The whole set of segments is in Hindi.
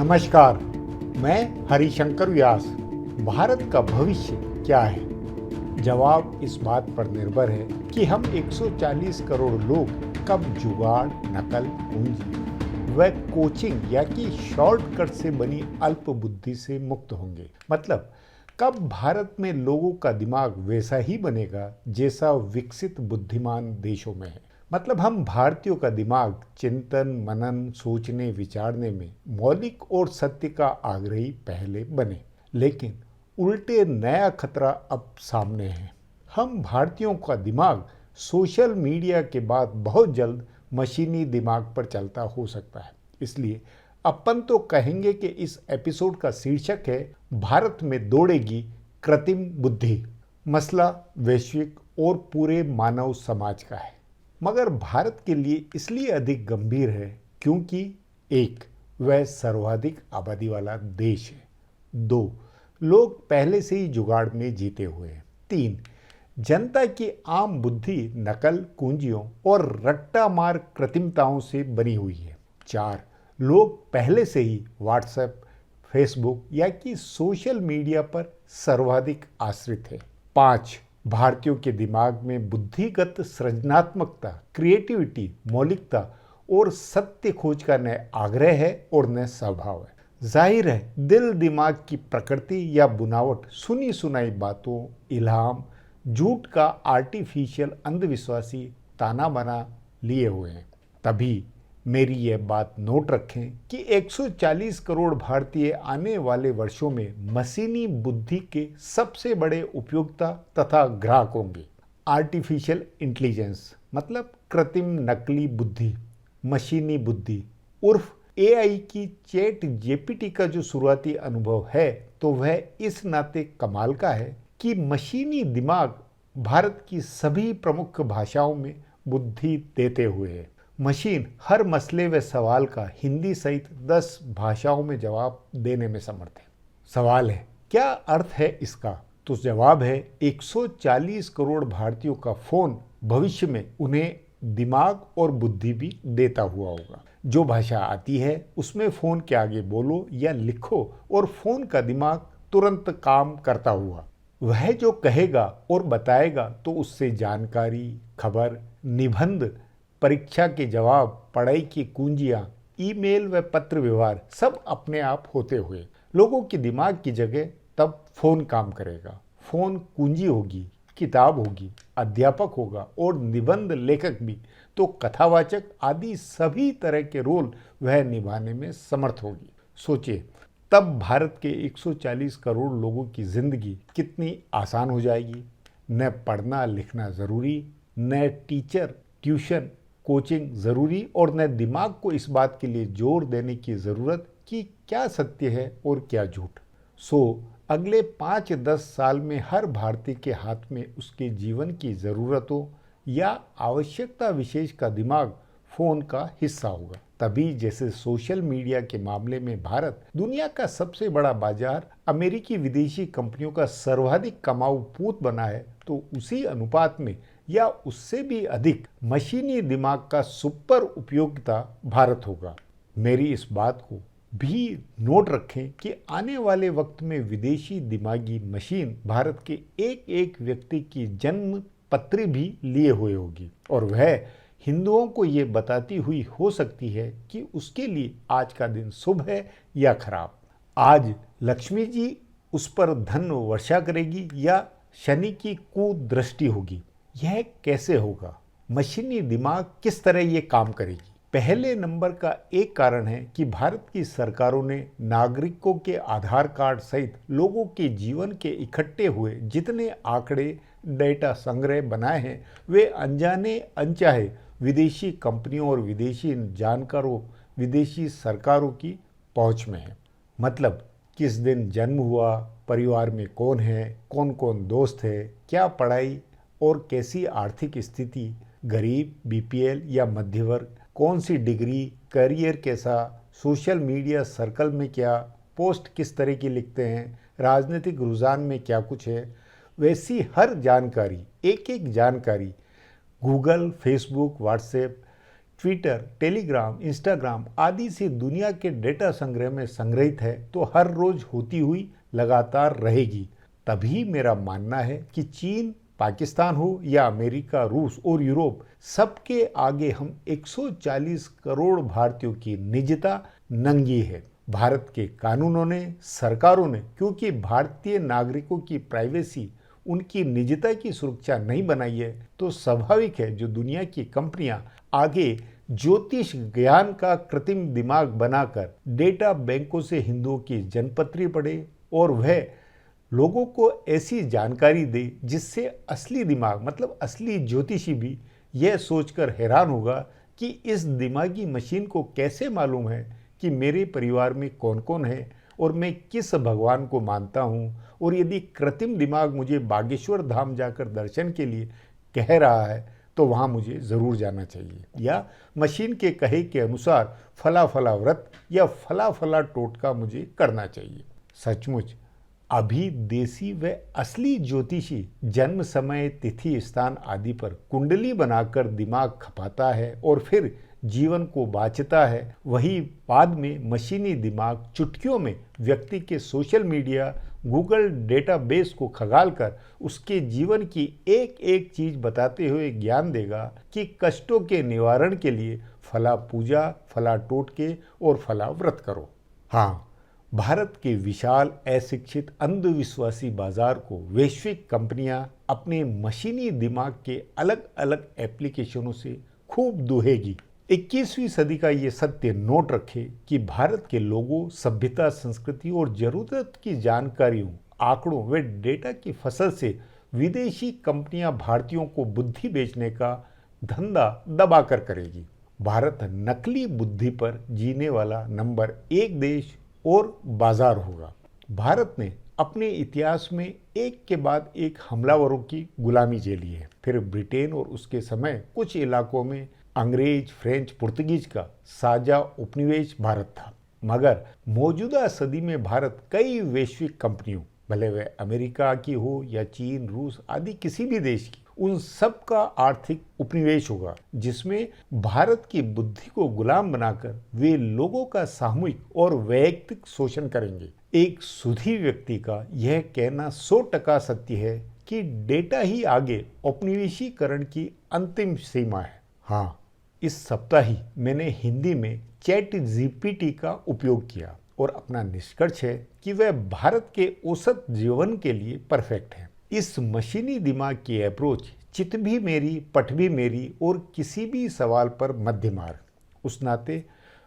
नमस्कार, मैं हरिशंकर व्यास। भारत का भविष्य क्या है? जवाब इस बात पर निर्भर है कि हम 140 करोड़ लोग कब जुगाड़, नकल, पूंजी व कोचिंग या कि शॉर्टकट से बनी अल्प बुद्धि से मुक्त होंगे। मतलब कब भारत में लोगों का दिमाग वैसा ही बनेगा जैसा विकसित बुद्धिमान देशों में है। मतलब हम भारतीयों का दिमाग चिंतन, मनन, सोचने, विचारने में मौलिक और सत्य का आग्रही पहले बने। लेकिन उल्टे नया खतरा अब सामने है। हम भारतीयों का दिमाग सोशल मीडिया के बाद बहुत जल्द मशीनी दिमाग पर चलता हो सकता है। इसलिए अपन तो कहेंगे कि इस एपिसोड का शीर्षक है भारत में दौड़ेगी कृत्रिम बुद्धि। मसला वैश्विक और पूरे मानव समाज का है, मगर भारत के लिए इसलिए अधिक गंभीर है क्योंकि एक, वह सर्वाधिक आबादी वाला देश है। दो, लोग पहले से ही जुगाड़ में जीते हुए हैं। तीन, जनता की आम बुद्धि नकल, कुंजियों और रट्टा मार कृत्रिमताओं से बनी हुई है। चार, लोग पहले से ही व्हाट्सएप, फेसबुक या कि सोशल मीडिया पर सर्वाधिक आश्रित है। पाँच, भारतीयों के दिमाग में बुद्धिगत सृजनात्मकता, क्रिएटिविटी, मौलिकता और सत्य खोज का न आग्रह है और न स्वभाव है। जाहिर है दिल दिमाग की प्रकृति या बुनावट सुनी सुनाई बातों, इल्हाम, झूठ का आर्टिफिशियल अंधविश्वासी ताना बना लिए हुए हैं। तभी मेरी यह बात नोट रखें कि 140 करोड़ भारतीय आने वाले वर्षों में मशीनी बुद्धि के सबसे बड़े उपयोक्ता तथा ग्राहक होंगे। आर्टिफिशियल इंटेलिजेंस मतलब कृत्रिम नकली बुद्धि, मशीनी बुद्धि उर्फ एआई की चैट जीपीटी का जो शुरुआती अनुभव है तो वह इस नाते कमाल का है कि मशीनी दिमाग भारत की सभी प्रमुख भाषाओं में बुद्धि देते हुए है। मशीन हर मसले व सवाल का हिंदी सहित 10 भाषाओं में जवाब देने में समर्थ है। सवाल है क्या अर्थ है इसका? तो जवाब है 140 करोड़ भारतीयों का फोन भविष्य में उन्हें दिमाग और बुद्धि भी देता हुआ होगा। जो भाषा आती है उसमें फोन के आगे बोलो या लिखो और फोन का दिमाग तुरंत काम करता हुआ। वह जो कहेगा और बताएगा तो उससे जानकारी, खबर, निबंध, परीक्षा के जवाब, पढ़ाई की कुंजियां, ईमेल व पत्र व्यवहार सब अपने आप होते हुए लोगों के दिमाग की जगह तब फोन काम करेगा। फोन कुंजी होगी, किताब होगी, अध्यापक होगा और निबंध लेखक भी, तो कथावाचक आदि सभी तरह के रोल वह निभाने में समर्थ होगी। सोचिए तब भारत के 140 करोड़ लोगों की जिंदगी कितनी आसान हो जाएगी। न पढ़ना लिखना जरूरी, न टीचर, ट्यूशन, कोचिंग जरूरी और न दिमाग को इस बात के लिए जोर देने की जरूरत कि क्या सत्य है और क्या झूठ। अगले 5-10 साल में हर भारतीय के हाथ में उसके जीवन की जरूरतों या आवश्यकता विशेष का दिमाग फोन का हिस्सा होगा। तभी जैसे सोशल मीडिया के मामले में भारत दुनिया का सबसे बड़ा बाजार, अमेरिकी विदेशी कंपनियों का सर्वाधिक कमाऊ पूत बना है, तो उसी अनुपात में या उससे भी अधिक मशीनी दिमाग का सुपर उपयोगिता भारत होगा। मेरी इस बात को भी नोट रखें कि आने वाले वक्त में विदेशी दिमागी मशीन भारत के एक एक व्यक्ति की जन्म पत्री भी लिए हुए होगी और वह हिंदुओं को ये बताती हुई हो सकती है कि उसके लिए आज का दिन शुभ है या खराब। आज लक्ष्मी जी उस पर धन वर्षा करेगी या शनि की कुदृष्टि होगी। यह कैसे होगा? मशीनी दिमाग किस तरह ये काम करेगी? पहले नंबर का एक कारण है कि भारत की सरकारों ने नागरिकों के आधार कार्ड सहित लोगों के जीवन के इकट्ठे हुए जितने आंकड़े, डेटा संग्रह बनाए हैं वे अनजाने अनचाहे विदेशी कंपनियों और विदेशी जानकारों, विदेशी सरकारों की पहुंच में है। मतलब किस दिन जन्म हुआ, परिवार में कौन है, कौन कौन दोस्त है, क्या पढ़ाई और कैसी आर्थिक स्थिति, गरीब, बीपीएल या मध्य वर्ग, कौन सी डिग्री, करियर कैसा, सोशल मीडिया सर्कल में क्या, पोस्ट किस तरह की लिखते हैं, राजनीतिक रुझान में क्या कुछ है, वैसी हर जानकारी, एक एक जानकारी Google, Facebook, WhatsApp Twitter, Telegram, Instagram आदि से दुनिया के डेटा संग्रह में संग्रहित है तो हर रोज होती हुई लगातार रहेगी। तभी मेरा मानना है कि चीन, पाकिस्तान हो या अमेरिका, रूस और यूरोप, सबके आगे हम 140 करोड़ भारतीयों की निजता नंगी है। भारत के कानूनों ने, सरकारों ने, क्योंकि भारतीय नागरिकों की प्राइवेसी, उनकी निजता की सुरक्षा नहीं बनाई है, तो स्वाभाविक है जो दुनिया की कंपनियां आगे ज्योतिष ज्ञान का कृत्रिम दिमाग बनाकर डेटा बैंकों से हिंदुओं की जनपत्री पढ़े और वह लोगों को ऐसी जानकारी दे जिससे असली दिमाग मतलब असली ज्योतिषी भी यह सोचकर हैरान होगा कि इस दिमागी मशीन को कैसे मालूम है कि मेरे परिवार में कौन कौन है और मैं किस भगवान को मानता हूँ, और यदि कृत्रिम दिमाग मुझे बागेश्वर धाम जाकर दर्शन के लिए कह रहा है तो वहाँ मुझे ज़रूर जाना चाहिए, या मशीन के कहे के अनुसार फला फला व्रत या फला फला टोटका मुझे करना चाहिए। सचमुच अभी देसी व असली ज्योतिषी जन्म, समय, तिथि, स्थान आदि पर कुंडली बनाकर दिमाग खपाता है और फिर जीवन को बाँचता है। वही बाद में मशीनी दिमाग चुटकियों में व्यक्ति के सोशल मीडिया, गूगल डेटाबेस को खंगाल कर उसके जीवन की एक एक चीज बताते हुए ज्ञान देगा कि कष्टों के निवारण के लिए फला पूजा, फला टोटके और फला व्रत करो। हाँ, भारत के विशाल अशिक्षित अंधविश्वासी बाजार को वैश्विक कंपनियां अपने मशीनी दिमाग के अलग अलग एप्लीकेशनों से खूब दुहेगी। 21वीं सदी का ये सत्य नोट रखे कि भारत के लोगों, सभ्यता, संस्कृति और जरूरत की जानकारियों, आंकड़ों व डेटा की फसल से विदेशी कंपनियां भारतीयों को बुद्धि बेचने का धंधा दबाकर करेगी। भारत नकली बुद्धि पर जीने वाला नंबर 1 देश और बाजार होगा। भारत ने अपने इतिहास में एक के बाद एक हमलावरों की गुलामी झेली है। फिर ब्रिटेन और उसके समय कुछ इलाकों में अंग्रेज, फ्रेंच, पुर्तगीज का साझा उपनिवेश भारत था। मगर मौजूदा सदी में भारत कई वैश्विक कंपनियों, भले वे अमेरिका की हो या चीन, रूस आदि किसी भी देश की, उन सब का आर्थिक उपनिवेश होगा, जिसमें भारत की बुद्धि को गुलाम बनाकर वे लोगों का सामूहिक और वैयक्तिक शोषण करेंगे। एक सुधी व्यक्ति का यह कहना 100% सत्य है कि डेटा ही आगे औपनिवेशीकरण की अंतिम सीमा है। हाँ, इस सप्ताह ही मैंने हिंदी में चैट जीपीटी का उपयोग किया और अपना निष्कर्ष है कि वह भारत के औसत जीवन के लिए परफेक्ट है। इस मशीनी दिमाग की अप्रोच चित भी मेरी, पट भी मेरी और किसी भी सवाल पर मध्य मार्ग। उस नाते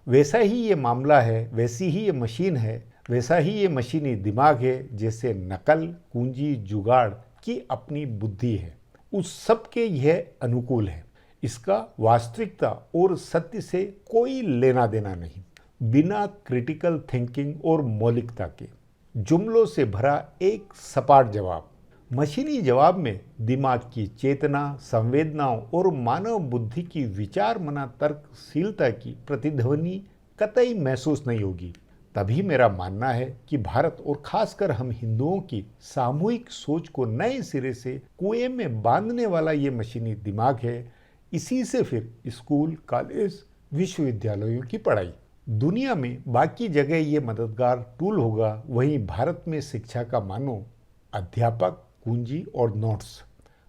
वैसा ही ये मामला है, वैसी ही ये मशीन है, वैसा ही ये मशीनी दिमाग है जैसे नकल, कुंजी, जुगाड़ की अपनी बुद्धि है। उस सब के यह अनुकूल है। इसका वास्तविकता और सत्य से कोई लेना देना नहीं। बिना क्रिटिकल थिंकिंग और मौलिकता के जुमलों से भरा एक सपाट जवाब। मशीनी जवाब में दिमाग की चेतना, संवेदनाओं और मानव बुद्धि की विचार मना तर्कशीलता की प्रतिध्वनि कतई महसूस नहीं होगी। तभी मेरा मानना है कि भारत और खासकर हम हिंदुओं की सामूहिक सोच को नए सिरे से कुएं में बांधने वाला ये मशीनी दिमाग है। इसी से फिर स्कूल, कॉलेज, विश्वविद्यालयों की पढ़ाई, दुनिया में बाकी जगह ये मददगार टूल होगा, वहीं भारत में शिक्षा का मानो अध्यापक, कुंजी और नोट्स।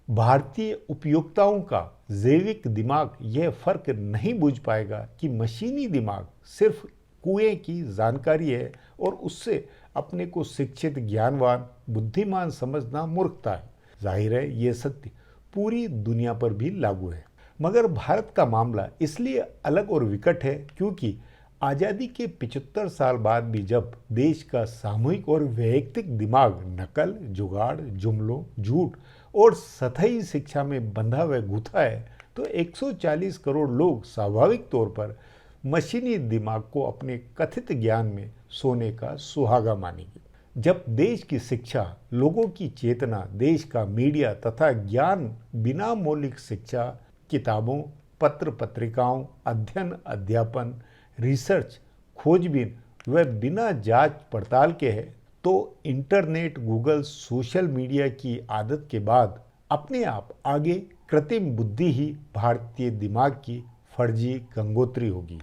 भारतीय उपयोक्ताओं का जैविक दिमाग यह फर्क नहीं बूझ पाएगा कि मशीनी दिमाग सिर्फ कुएं की जानकारी है और उससे अपने को शिक्षित, ज्ञानवान, बुद्धिमान समझना मूर्खता है। जाहिर है ये सत्य पूरी दुनिया पर भी लागू है। मगर भारत का मामला इसलिए अलग और विकट है क्योंकि आज़ादी के 75 साल बाद भी जब देश का सामूहिक और वैयक्तिक दिमाग नकल, जुगाड़, जुमलों, झूठ और सतही शिक्षा में बंधा व गुथा है, तो 140 करोड़ लोग स्वाभाविक तौर पर मशीनी दिमाग को अपने कथित ज्ञान में सोने का सुहागा मानेंगे। जब देश की शिक्षा, लोगों की चेतना, देश का मीडिया तथा ज्ञान बिना मौलिक शिक्षा, किताबों, पत्र पत्रिकाओं, अध्ययन, अध्यापन, रिसर्च, खोजबीन व बिना जांच पड़ताल के है, तो इंटरनेट, गूगल, सोशल मीडिया की आदत के बाद अपने आप आगे कृत्रिम बुद्धि ही भारतीय दिमाग की फर्जी गंगोत्री होगी।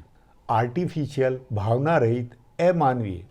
आर्टिफिशियल, भावना रहित, अमानवीय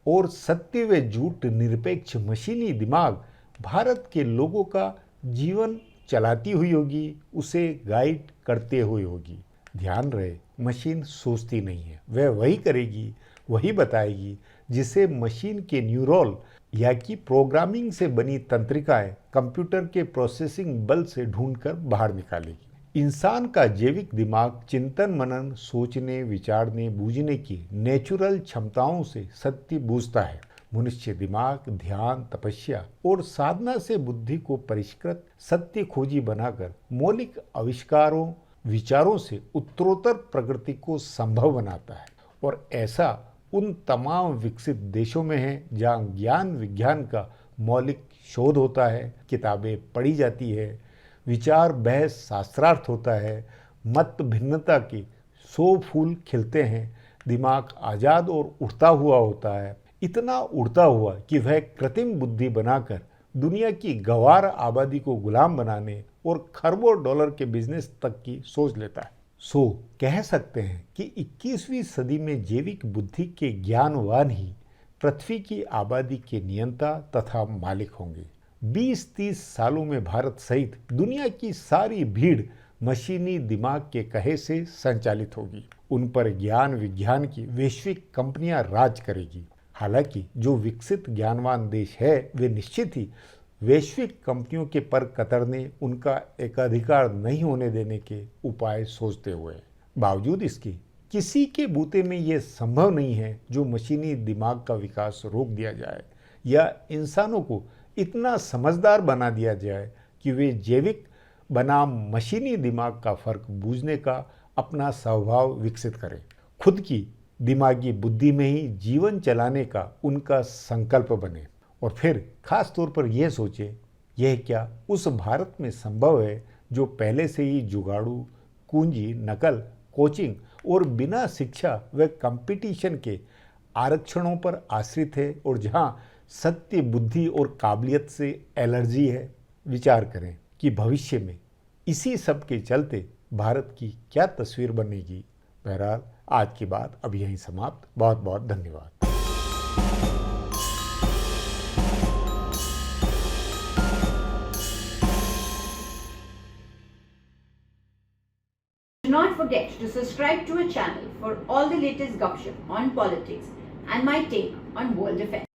और सत्य व झूठ निरपेक्ष मशीनी दिमाग भारत के लोगों का जीवन चलाती हुई होगी, उसे गाइड करते हुए होगी। ध्यान रहे, मशीन सोचती नहीं है, वह वही करेगी, वही बताएगी जिसे मशीन के न्यूरल या कि प्रोग्रामिंग से बनी तंत्रिकाएं कंप्यूटर के प्रोसेसिंग बल से ढूंढकर बाहर निकालेगी। इंसान का जैविक दिमाग चिंतन मनन, सोचने, विचारने, बूझने की नेचुरल क्षमताओं से सत्य बूझता है। मनुष्य दिमाग ध्यान, तपस्या और साधना से बुद्धि को परिष्कृत, सत्य खोजी बनाकर मौलिक आविष्कारों, विचारों से उत्तरोत्तर प्रगति को संभव बनाता है। और ऐसा उन तमाम विकसित देशों में है जहाँ ज्ञान विज्ञान का मौलिक शोध होता है, किताबें पढ़ी जाती है, विचार बहस शास्त्रार्थ होता है, मत भिन्नता के 100 फूल खिलते हैं, दिमाग आज़ाद और उड़ता हुआ होता है, इतना उड़ता हुआ कि वह कृत्रिम बुद्धि बनाकर दुनिया की गंवार आबादी को गुलाम बनाने और खरबों डॉलर के बिजनेस तक की सोच लेता है। सो कह सकते हैं कि 21वीं सदी में जैविक बुद्धि के ज्ञानवान ही पृथ्वी की आबादी के नियंता तथा मालिक होंगे। 20-30 सालों में भारत सहित दुनिया की सारी भीड़ मशीनी दिमाग के कहे से संचालित होगी। उन पर ज्ञान विज्ञान की वैश्विक कंपनियां राज करेगी। हालांकि जो विकसित ज्ञानवान देश है वे निश्चित ही वैश्विक कंपनियों के पर कतरने, उनका एकाधिकार नहीं होने देने के उपाय सोचते हुए। बावजूद इसके किसी के बूते में यह संभव नहीं है जो मशीनी दिमाग का विकास रोक दिया जाए या इंसानों को इतना समझदार बना दिया जाए कि वे जैविक बनाम मशीनी दिमाग का फर्क बूझने का अपना स्वभाव विकसित करें। खुद की दिमागी बुद्धि में ही जीवन चलाने का उनका संकल्प बने और फिर खास तौर पर यह सोचे, यह क्या उस भारत में संभव है जो पहले से ही जुगाड़ू, कुंजी, नकल, कोचिंग और बिना शिक्षा व कंपटीशन के आरक्षणों पर आश्रित है और जहां सत्य, बुद्धि और काबिलियत से एलर्जी है। विचार करें कि भविष्य में इसी सब के चलते भारत की क्या तस्वीर बनेगी। बहरहाल आज की बात अब यहीं समाप्त। बहुत बहुत धन्यवाद। Do not forget to subscribe to our channel for all the latest gossip on politics and my take on world affairs.